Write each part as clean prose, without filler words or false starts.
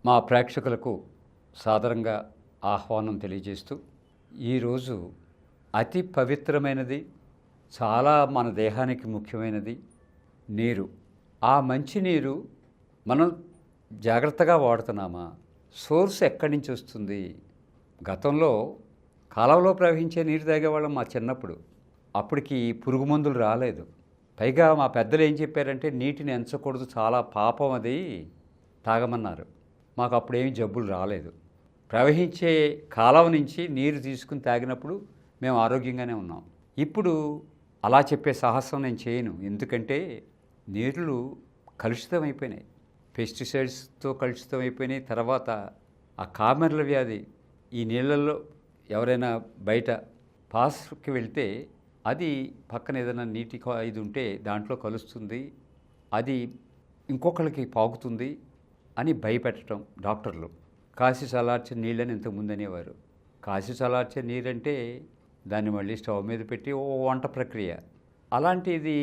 మా ప్రేక్షకులకు సాదరంగా ఆహ్వానం తెలియజేస్తూ ఈరోజు అతి పవిత్రమైనది, చాలా మన దేహానికి ముఖ్యమైనది నీరు. ఆ మంచినీరు మనం జాగ్రత్తగా వాడుతున్నామా? సోర్స్ ఎక్కడి నుంచి వస్తుంది? గతంలో కాలంలో ప్రవహించే నీరు తాగేవాళ్ళం మా చిన్నప్పుడు. అప్పటికి పురుగు మందులు రాలేదు. పైగా మా పెద్దలు ఏం చెప్పారంటే నీటిని ఎంచకూడదు, చాలా పాపం అది తాగమన్నారు. మాకు అప్పుడేమీ జబ్బులు రాలేదు. ప్రవహించే కాలం నుంచి నీరు తీసుకుని తాగినప్పుడు మేము ఆరోగ్యంగానే ఉన్నాం. ఇప్పుడు అలా చెప్పే సాహసం నేను చేయను. ఎందుకంటే నీళ్ళు కలుషితమైపోయినాయి, పెస్టిసైడ్స్తో కలుషితమైపోయినాయి. తర్వాత ఆ కామెర్ల వ్యాధి ఈ నీళ్ళల్లో ఎవరైనా బయట పాస్కి వెళ్తే అది పక్కన ఏదైనా నీటి ఇది ఉంటే దాంట్లో కలుస్తుంది, అది ఇంకొకరికి పాకుతుంది అని భయపెట్టడం డాక్టర్లు. కాసి చల్లార్చే నీళ్ళని ఇంతకుముందు అనేవారు. కాసి చల్లార్చే నీరంటే దాన్ని మళ్ళీ స్టవ్ మీద పెట్టి ఓ వంట ప్రక్రియ. అలాంటిది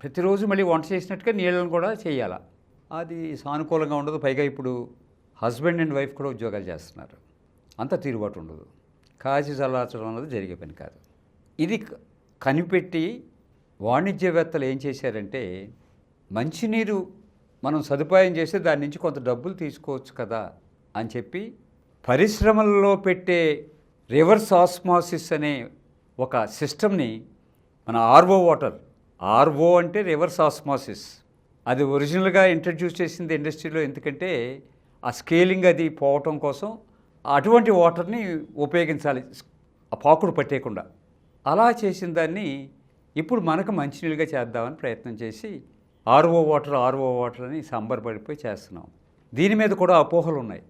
ప్రతిరోజు మళ్ళీ వంట చేసినట్టుగా నీళ్ళను కూడా చేయాలి. అది సానుకూలంగా ఉండదు. పైగా ఇప్పుడు హస్బెండ్ అండ్ వైఫ్ కూడా ఉద్యోగాలు చేస్తున్నారు, అంత తీరుబాటు ఉండదు. కాసి చల్లార్చడం అన్నది జరిగే పని కాదు. ఇది కనిపెట్టి వాణిజ్యవేత్తలు ఏం చేశారంటే, మంచినీరు మనం సదుపాయం చేస్తే దాని నుంచి కొంత డబ్బులు తీసుకోవచ్చు కదా అని చెప్పి పరిశ్రమల్లో పెట్టే రివర్స్ ఆస్మాసిస్ అనే ఒక సిస్టమ్ని మన ఆర్ఓ అంటే రివర్స్ ఆస్మాసిస్, అది ఒరిజినల్గా ఇంట్రడ్యూస్ చేసింది ఇండస్ట్రీలో. ఎందుకంటే ఆ స్కేలింగ్ అది పోవటం కోసం అటువంటి వాటర్ని ఉపయోగించాలి, ఆ పాకుడు పట్టేయకుండా. అలా చేసిన దాన్ని ఇప్పుడు మనకు మంచినీళ్ళుగా చేద్దామని ప్రయత్నం చేసి ఆర్ఓ వాటర్ అని సంబరపడిపోయి చేస్తున్నాం. దీని మీద కూడా అపోహలు ఉన్నాయి,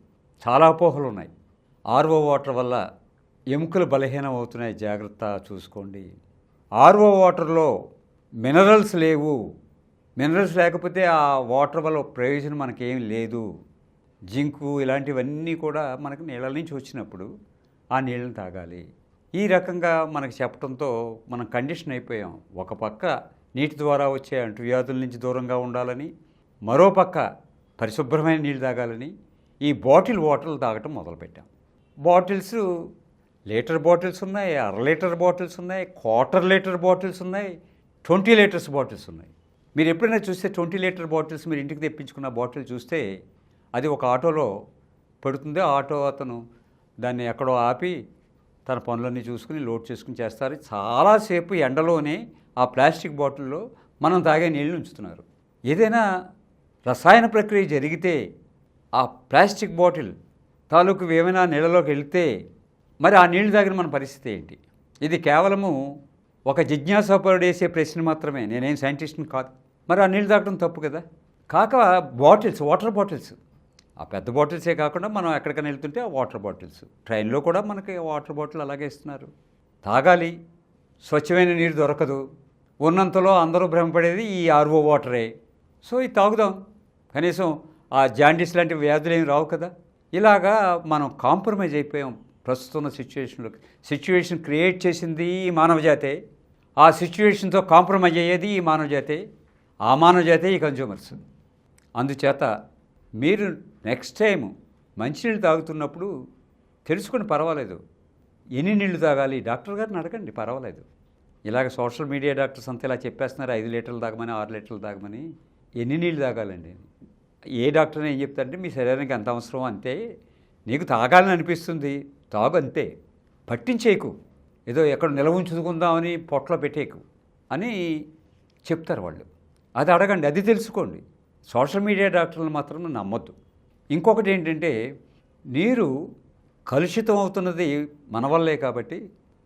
చాలా అపోహలు ఉన్నాయి. ఆర్ఓ వాటర్ వల్ల ఎముకలు బలహీనం అవుతున్నాయి, జాగ్రత్త చూసుకోండి. ఆర్ఓ వాటర్లో మినరల్స్ లేవు, మినరల్స్ లేకపోతే ఆ వాటర్ వల్ల ప్రయోజనం మనకేం లేదు. జింకు ఇలాంటివన్నీ కూడా మనకు నీళ్ళ నుంచి వచ్చినప్పుడు ఆ నీళ్ళని తాగాలి. ఈ రకంగా మనకు చెప్పడంతో మనం కండిషన్ అయిపోయాం. ఒక పక్క నీటి ద్వారా వచ్చే అంటువ్యాధుల నుంచి దూరంగా ఉండాలని, మరో పక్క పరిశుభ్రమైన నీళ్ళు తాగాలని ఈ బాటిల్ వాటర్లు తాగటం మొదలుపెట్టాం. బాటిల్స్ లీటర్ బాటిల్స్ ఉన్నాయి, అర లీటర్ బాటిల్స్ ఉన్నాయి, క్వార్టర్ లీటర్ బాటిల్స్ ఉన్నాయి, 20 లీటర్స్ బాటిల్స్ ఉన్నాయి. మీరు ఎప్పుడైనా చూస్తే 20 లీటర్ బాటిల్స్ మీరు ఇంటికి తెప్పించుకున్న బాటిల్ చూస్తే అది ఒక ఆటోలో పడుతుంది. ఆటో అతను దాన్ని ఎక్కడో ఆపి తన పనులన్నీ చూసుకుని లోడ్ చేసుకుని చేస్తారు. చాలాసేపు ఎండలోనే ఆ ప్లాస్టిక్ బాటిల్లో మనం తాగే నీళ్ళు ఉంచుతున్నారు. ఏదైనా రసాయన ప్రక్రియ జరిగితే ఆ ప్లాస్టిక్ బాటిల్ తాలూకు ఏమైనా నీళ్ళలోకి వెళ్తే మరి ఆ నీళ్లు తాగిన మన పరిస్థితి ఏంటి? ఇది కేవలము ఒక జిజ్ఞాసాపరుడేసే ప్రశ్న మాత్రమే. నేనేం సైంటిస్ట్ని కాదు. మరి ఆ నీళ్ళు తాగడం తప్పు కదా. కాక బాటిల్స్, వాటర్ బాటిల్స్, ఆ పెద్ద బాటిల్సే కాకుండా మనం ఎక్కడికైనా వెళ్తుంటే ఆ వాటర్ బాటిల్స్, ట్రైన్లో కూడా మనకి వాటర్ బాటిల్ అలాగే ఇస్తున్నారు. తాగాలి. స్వచ్ఛమైన నీరు దొరకదు. ఉన్నంతలో అందరూ భ్రమపడేది ఈ ఆర్ఓ వాటరే. సో ఇది తాగుదాం, కనీసం ఆ జాండీస్ లాంటి వ్యాధులు ఏమి రావు కదా. ఇలాగా మనం కాంప్రమైజ్ అయిపోయాం ప్రస్తుతం సిచ్యువేషన్లోకి. సిచ్యువేషన్ క్రియేట్ చేసింది ఈ మానవజాతే, ఆ సిచ్యువేషన్తో కాంప్రమైజ్ అయ్యేది ఈ మానవజాతే, ఆ మానవజాతే ఈ కన్జ్యూమర్స్. అందుచేత మీరు నెక్స్ట్ టైం మంచినీళ్ళు తాగుతున్నప్పుడు తెలుసుకొని పర్వాలేదు, ఎన్ని నీళ్లు తాగాలి డాక్టర్ గారిని అడగండి, పర్వాలేదు. ఇలాగ సోషల్ మీడియా డాక్టర్స్ అంతా ఇలా చెప్పేస్తున్నారు 5 లీటర్లు తాగమని, 6 లీటర్లు తాగమని. ఎన్ని నీళ్ళు తాగాలండి? ఏ డాక్టర్ ఏం చెప్తారంటే మీ శరీరానికి ఎంత అవసరం అంతే, నీకు తాగాలని అనిపిస్తుంది తాగు అంతే, పట్టించేకు, ఏదో ఎక్కడ నిల్వ ఉంచుకుందామని పొట్టలో పెట్టేకు అని చెప్తారు వాళ్ళు. అది అడగండి, అది తెలుసుకోండి. సోషల్ మీడియా డాక్టర్లు మాత్రం నమ్మొద్దు. ఇంకొకటి ఏంటంటే, నీరు కలుషితం అవుతున్నది మన వల్లే కాబట్టి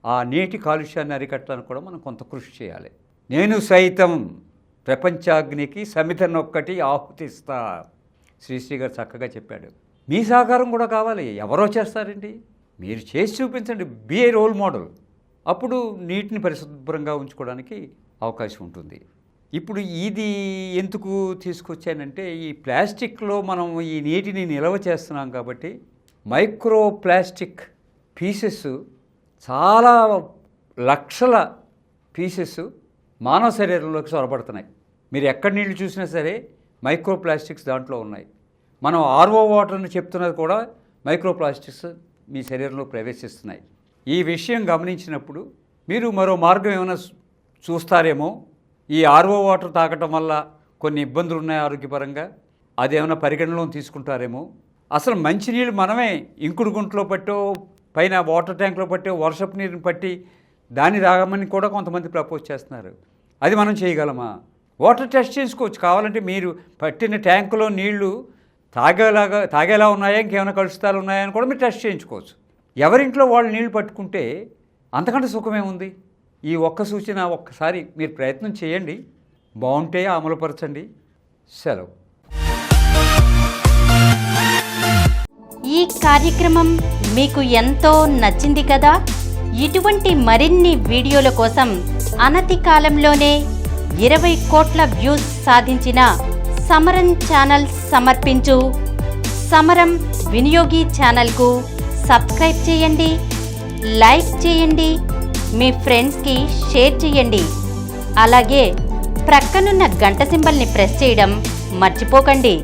ఆ నీటి కాలుష్యాన్ని అరికట్టడానికి కూడా మనం కొంత కృషి చేయాలి. నేను సైతం ప్రపంచాగ్నికి సమితనొక్కటి ఆహుతిస్తా, శ్రీశ్రీ గారు చక్కగా చెప్పాడు. మీ సహకారం కూడా కావాలి. ఎవరో చేస్తారండి, మీరు చేసి చూపించండి. Be a role model. అప్పుడు నీటిని పరిశుభ్రంగా ఉంచుకోవడానికి అవకాశం ఉంటుంది. ఇప్పుడు ఇది ఎందుకు తీసుకొచ్చానంటే, ఈ ప్లాస్టిక్లో మనం ఈ నీటిని నిల్వ చేస్తున్నాం కాబట్టి మైక్రో ప్లాస్టిక్ పీసెస్, చాలా లక్షల పీసెస్ మానవ శరీరంలోకి చొరబడుతున్నాయి. మీరు ఎక్కడ నీళ్లు చూసినా సరే మైక్రో ప్లాస్టిక్స్ దాంట్లో ఉన్నాయి. మనం ఆర్ఓ వాటర్ని చెప్తున్నది కూడా మైక్రోప్లాస్టిక్స్ మీ శరీరంలో ప్రవేశిస్తున్నాయి. ఈ విషయం గమనించినప్పుడు మీరు మరో మార్గం ఏమైనా చూస్తారేమో. ఈ ఆర్ఓ వాటర్ తాగటం వల్ల కొన్ని ఇబ్బందులు ఉన్నాయి ఆరోగ్యపరంగా, అదేమైనా పరిగణనలో తీసుకుంటారేమో. అసలు మంచినీళ్ళు మనమే ఇంకుడు గుంటలో పట్టో పైన వాటర్ ట్యాంక్లో పట్టో వర్షపు నీరుని పట్టి దాన్ని తాగమని కూడా కొంతమంది ప్రపోజ్ చేస్తున్నారు. అది మనం చేయగలమా? వాటర్ టెస్ట్ చేసుకోవచ్చు కావాలంటే. మీరు పట్టిన ట్యాంకులో నీళ్లు తాగేలా ఉన్నాయా, ఇంకేమైనా కలుషితాలు ఉన్నాయా అని కూడా మీరు టెస్ట్ చేయించుకోవచ్చు. ఎవరింట్లో వాళ్ళు నీళ్లు పట్టుకుంటే అంతకంటే సుఖమే ఉంది. ఈ ఒక్క సూచన ఒక్కసారి మీరు ప్రయత్నం చేయండి, బాగుంటే అమలుపరచండి. సెలవు. ఈ కార్యక్రమం మీకు ఎంతో నచ్చింది కదా. ఇటువంటి మరిన్ని వీడియోల కోసం అనతి కాలంలోనే 20 కోట్ల వ్యూస్ సాధించిన సమరం ఛానల్ సమర్పించు సమరం వినియోగి ఛానల్కు సబ్స్క్రైబ్ చేయండి, లైక్ చేయండి, మీ ఫ్రెండ్స్కి షేర్ చేయండి. అలాగే ప్రక్కనున్న గంట సింబల్ని ప్రెస్ చేయడం మర్చిపోకండి.